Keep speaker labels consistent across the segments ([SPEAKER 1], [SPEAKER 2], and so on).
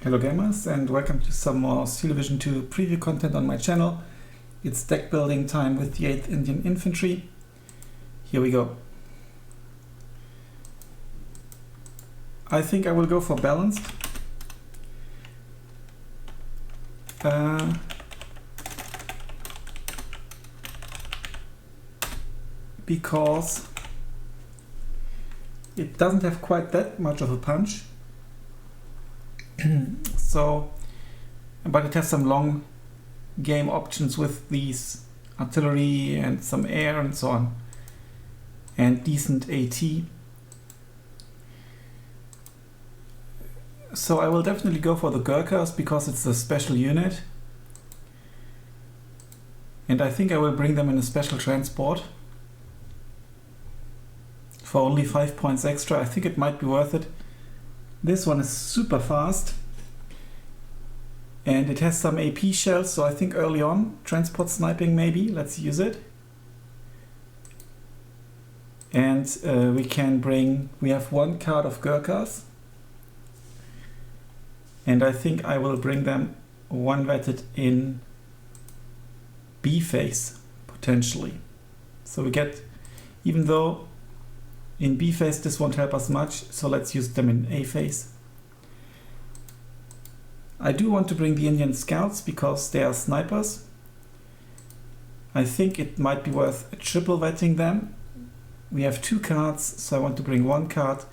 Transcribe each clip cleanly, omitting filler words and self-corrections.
[SPEAKER 1] Hello gamers, and welcome to some more Steel Division 2 preview content on my channel. It's deck building time with the 8th Indian Infantry. Here we go. I think I will go for balanced. Because it doesn't have quite that much of a punch. But it has some long game options with these artillery and some air and so on, and decent AT. So I will definitely go for the Gurkhas because it's a special unit, and I think I will bring them in a special transport for only 5 points extra. I think it might be worth it. This one is super fast and it has some AP shells, so I think early on transport sniping maybe. Let's use it. And we have one card of Gurkhas, and I think I will bring them one vetted in B phase potentially. So we get, even though in B phase this won't help us much, so let's use them in A phase. I do want to bring the Indian scouts because they are snipers. I think it might be worth triple vetting them. We have 2 cards, so I want to bring 1 card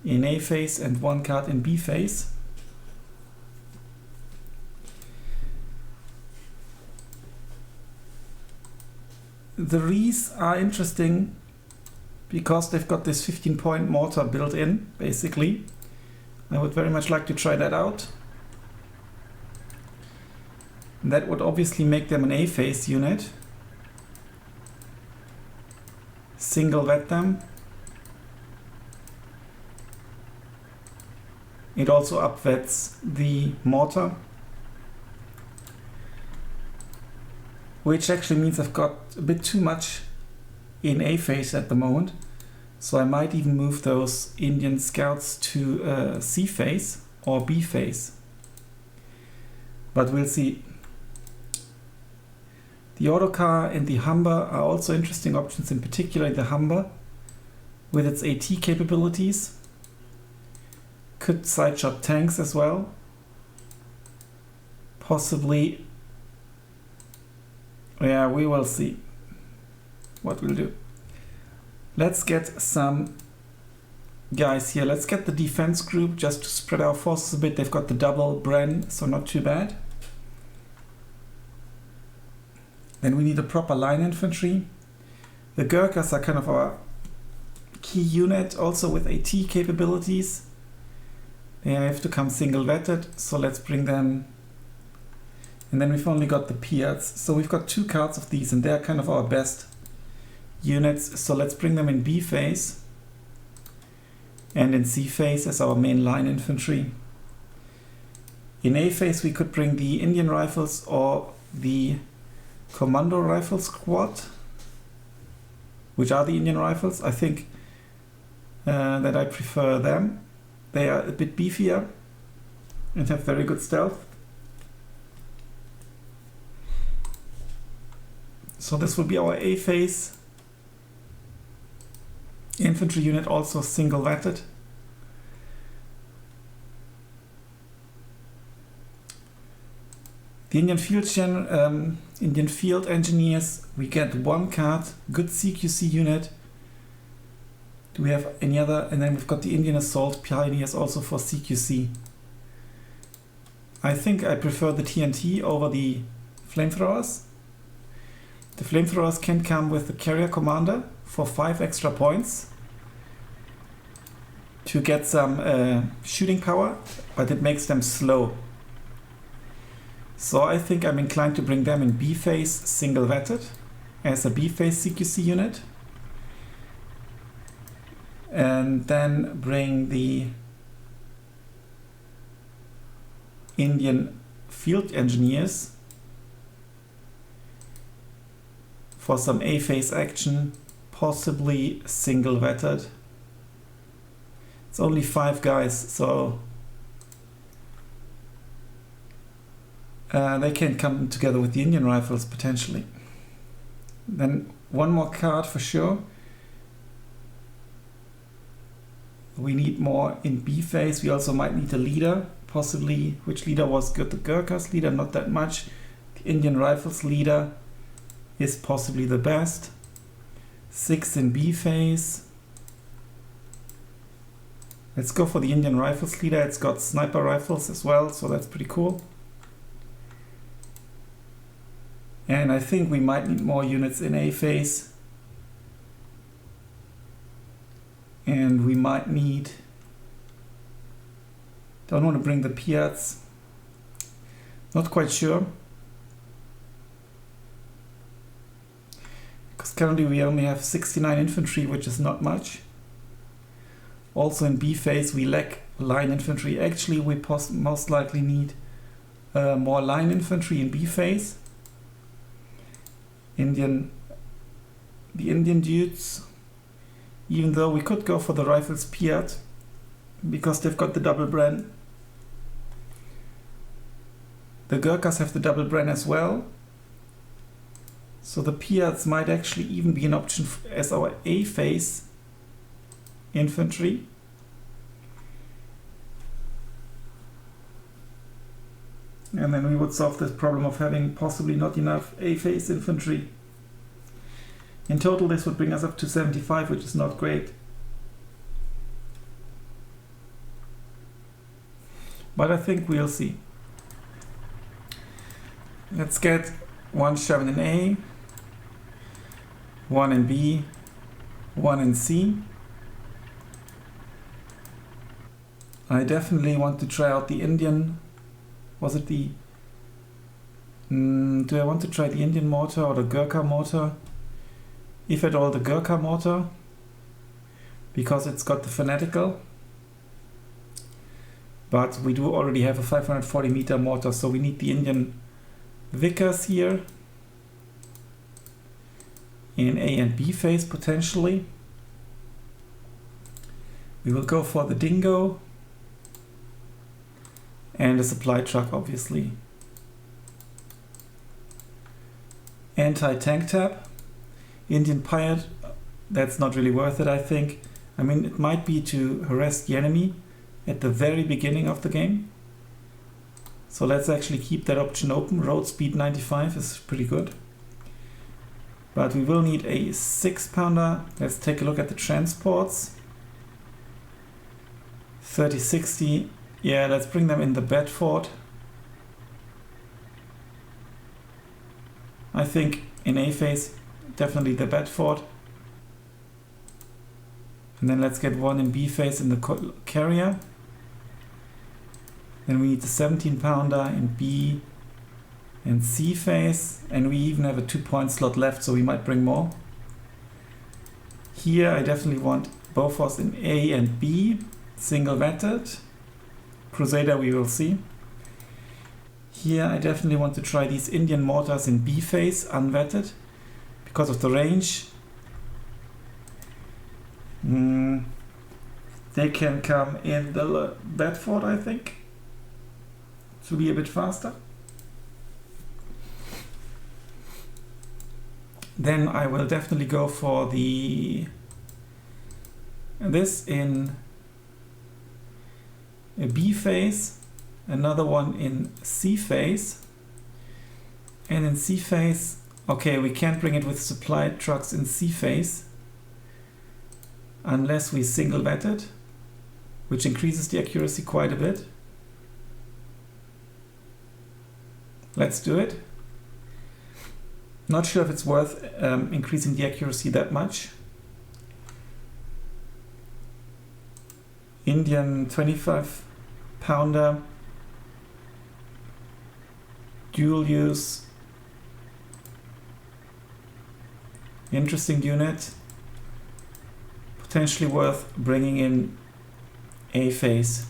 [SPEAKER 1] in A phase and 1 card in B phase. The Rees are interesting because they've got this 15-point mortar built in, basically. I would very much like to try that out. That would obviously make them an A-phase unit. Single vet them. It also upvets the mortar, which actually means I've got a bit too much in A phase at the moment, so I might even move those Indian scouts to C phase or B phase, but we'll see. The autocar and the Humber are also interesting options, in particular the Humber with its AT capabilities. Could sideshot tanks as well, possibly. Yeah, we will see what we'll do. Let's get some guys here. Let's get the defense group just to spread our forces a bit. They've got the double Bren, so not too bad. Then we need a proper line infantry. The Gurkhas are kind of our key unit, also with AT capabilities. They have to come single vetted, so let's bring them. And then we've only got the Piats, so we've got 2 cards of these, and they're kind of our best units. So let's bring them in B phase and in C phase as our main line infantry. In A phase we could bring the Indian Rifles or the Commando Rifle Squad, which are the Indian Rifles. I think that I prefer them. They are a bit beefier and have very good stealth. So this will be our A phase infantry unit, also single vetted. The Indian Field Engineers, we get 1 card, good CQC unit. Do we have any other? And then we've got the Indian Assault Pioneers also for CQC. I think I prefer the TNT over the flamethrowers. The flamethrowers can come with the carrier commander for 5 extra points to get some shooting power, but it makes them slow. So I think I'm inclined to bring them in B phase single vetted as a B phase CQC unit, and then bring the Indian Field Engineers for some A phase action, possibly single vetted. It's only 5 guys, so They can come together with the Indian Rifles potentially. Then one more card for sure. We need more in B phase. We also might need a leader, possibly. Which leader was good? The Gurkhas leader, not that much. The Indian Rifles leader is possibly the best. 6 in B phase. Let's go for the Indian Rifles leader. It's got sniper rifles as well, so that's pretty cool. And I think we might need more units in A phase. And we might need... Don't want to bring the Piats. Not quite sure. Because currently we only have 69 infantry, which is not much. Also in B phase we lack line infantry. Actually we most likely need more line infantry in B phase. The Indian dudes, even though we could go for the Rifles Piat because they've got the double Bren. The Gurkhas have the double Bren as well, so the Piats might actually even be an option as our A phase infantry. And then we would solve this problem of having possibly not enough A phase infantry. In total this would bring us up to 75, which is not great. But I think we'll see. Let's get 1 Sherman in A, 1 in B, 1 in C. I definitely want to try out the Indian. Was it the... do I want to try the Indian mortar or the Gurkha mortar? If at all, the Gurkha mortar, because it's got the fanatical. But we do already have a 540 meter mortar, so we need the Indian Vickers here in A and B phase potentially. We will go for the Dingo and a supply truck, obviously. Anti-tank tab. Indian Pirate, that's not really worth it, I think. I mean, it might be to harass the enemy at the very beginning of the game. So let's actually keep that option open. Road speed 95 is pretty good. But we will need a 6-pounder. Let's take a look at the transports. 3060. Yeah, let's bring them in the Bedford. I think in A phase, definitely the Bedford. And then let's get 1 in B phase in the carrier. Then we need the 17-pounder in B and C phase. And we even have a 2-point slot left, so we might bring more. Here I definitely want Bofors in A and B, single vetted. Crusader we will see. Here I definitely want to try these Indian mortars in B phase, unvetted, because of the range. They can come in the Bedford, I think, to be a bit faster. Then I will definitely go for this in a B phase, another one in C phase, and in C phase, okay, we can't bring it with supply trucks in C phase unless we single vet it, which increases the accuracy quite a bit. Let's do it. Not sure if it's worth increasing the accuracy that much. Indian 25-pounder, dual use, interesting unit, potentially worth bringing in A phase.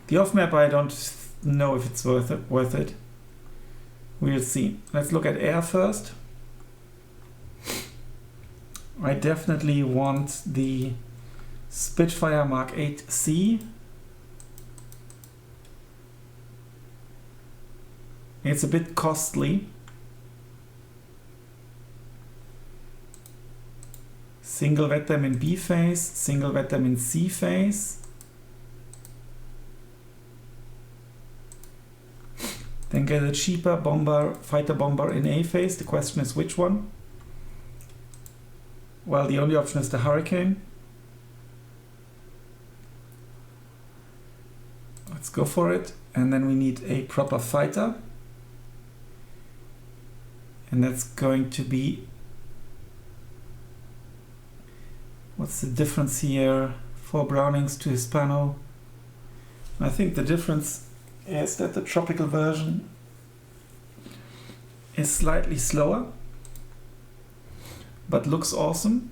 [SPEAKER 1] The off map I don't know if it's worth it. We'll see. Let's look at air first. I definitely want the Spitfire Mark 8C. It's a bit costly. Single vet them in B phase, single vet them in C phase. Then get a cheaper bomber, fighter bomber in A phase. The question is which one? Well, the only option is the Hurricane. Let's go for it. And then we need a proper fighter. And that's going to be... What's the difference here? 4 Brownings to Hispano. I think the difference is that the tropical version is slightly slower, but looks awesome.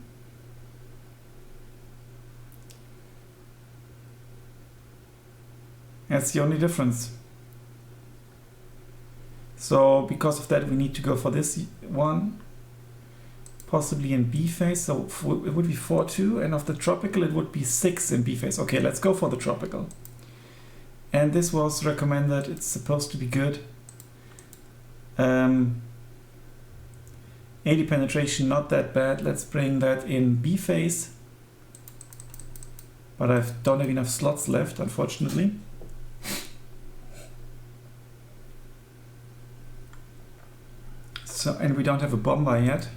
[SPEAKER 1] That's the only difference. So because of that, we need to go for this one, possibly in B phase. So it would be 4-2, and of the tropical it would be 6 in B phase. Okay, let's go for the tropical. And this was recommended. It's supposed to be good. 80 penetration, not that bad. Let's bring that in B phase. But I don't have enough slots left, unfortunately. So, and we don't have a bomber yet.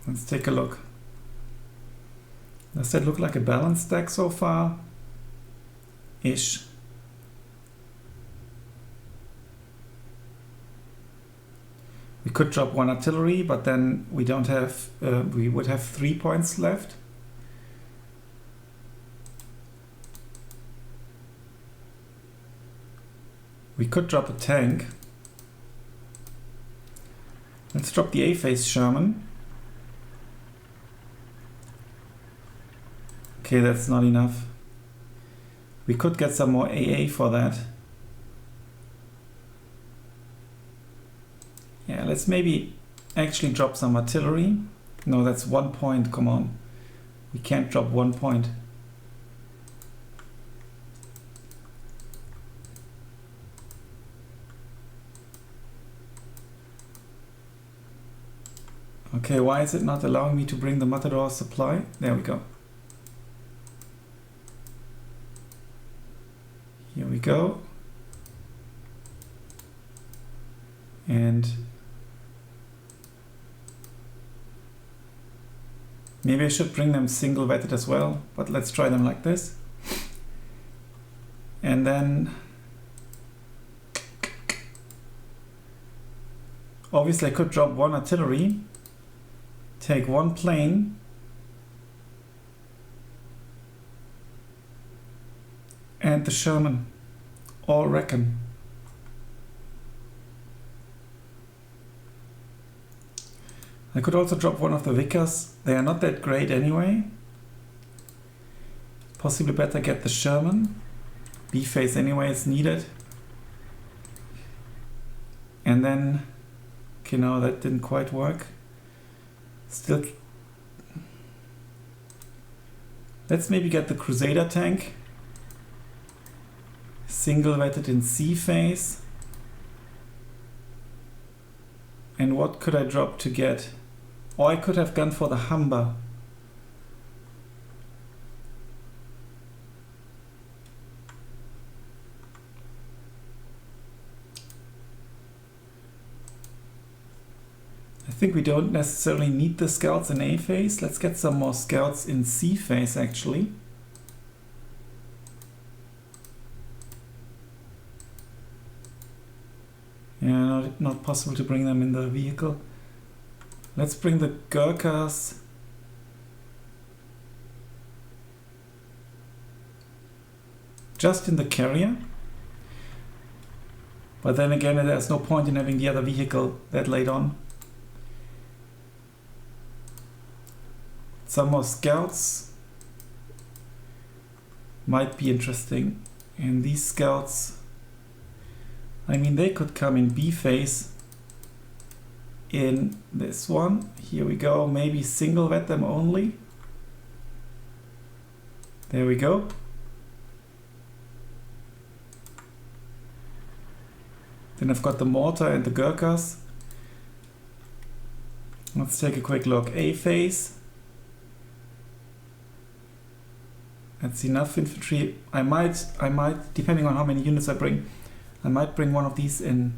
[SPEAKER 1] Let's take a look. Does that look like a balanced deck so far? Ish. We could drop 1 artillery, but then we don't have, we would have 3 points left. We could drop a tank. Let's drop the A-phase Sherman. Okay, that's not enough. We could get some more AA for that. Yeah, let's maybe actually drop some artillery. No, that's 1 point, come on. We can't drop 1 point. Okay, why is it not allowing me to bring the Matador supply? There we go. Here we go. And maybe I should bring them single vetted as well, but let's try them like this. And then obviously I could drop 1 artillery, take 1 plane, and the Sherman, or Reckon. I could also drop 1 of the Vickers. They are not that great anyway. Possibly better get the Sherman. B phase anyway is needed. And then, okay, no, that didn't quite work. Still, let's maybe get the Crusader tank. Single vetted in C phase. And what could I drop to get? Or I could have gone for the Humber. I think we don't necessarily need the scouts in A phase. Let's get some more scouts in C phase actually. Yeah, not possible to bring them in the vehicle. Let's bring the Gurkhas. Just in the carrier. But then again, there's no point in having the other vehicle that late on. Some more scouts might be interesting. And these scouts, I mean, they could come in B phase in this one. Here we go. Maybe single vet them only. There we go. Then I've got the mortar and the Gurkhas. Let's take a quick look. A phase. That's enough infantry. I might, depending on how many units I bring, I might bring one of these in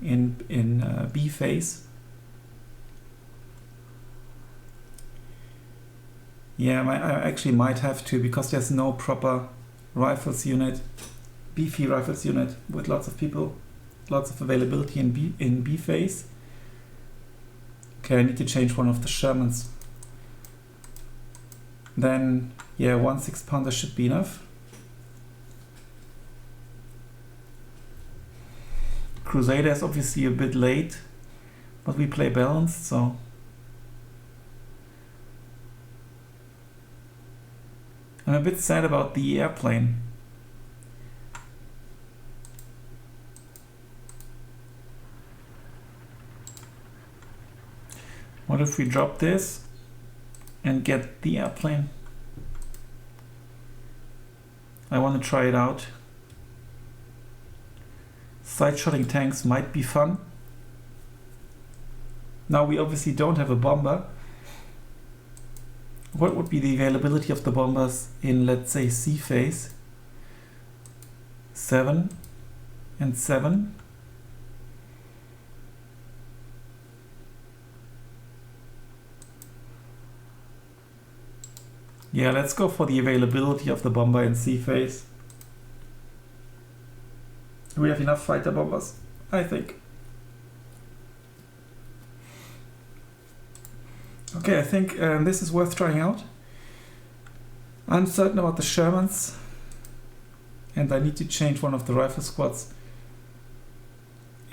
[SPEAKER 1] B phase. Yeah, I actually might have to, because there's no proper rifles unit, beefy rifles unit with lots of people, lots of availability in B phase. Okay, I need to change one of the Shermans. Then, yeah, 1 6-pounder should be enough. Crusader is obviously a bit late, but we play balanced, so. I'm a bit sad about the airplane. What if we drop this and get the airplane? I want to try it out. Side-shotting tanks might be fun. Now we obviously don't have a bomber. What would be the availability of the bombers in, let's say, C phase? 7 and 7. Yeah, let's go for the availability of the bomber in C phase. Do we have enough fighter bombers? I think. Okay, I think this is worth trying out. I'm certain about the Shermans, and I need to change one of the rifle squads.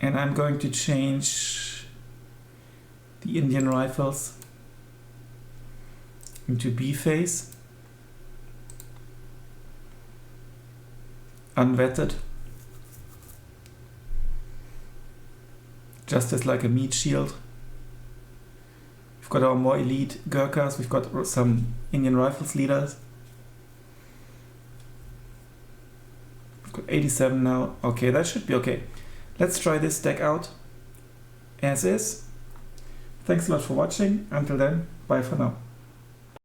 [SPEAKER 1] And I'm going to change the Indian rifles into B phase. Unvetted. Just as like a meat shield. We've got our more elite Gurkhas, we've got some Indian Rifles leaders. We've got 87 now. Okay, that should be okay. Let's try this deck out as is. Thanks a lot for watching. Until then, bye for now.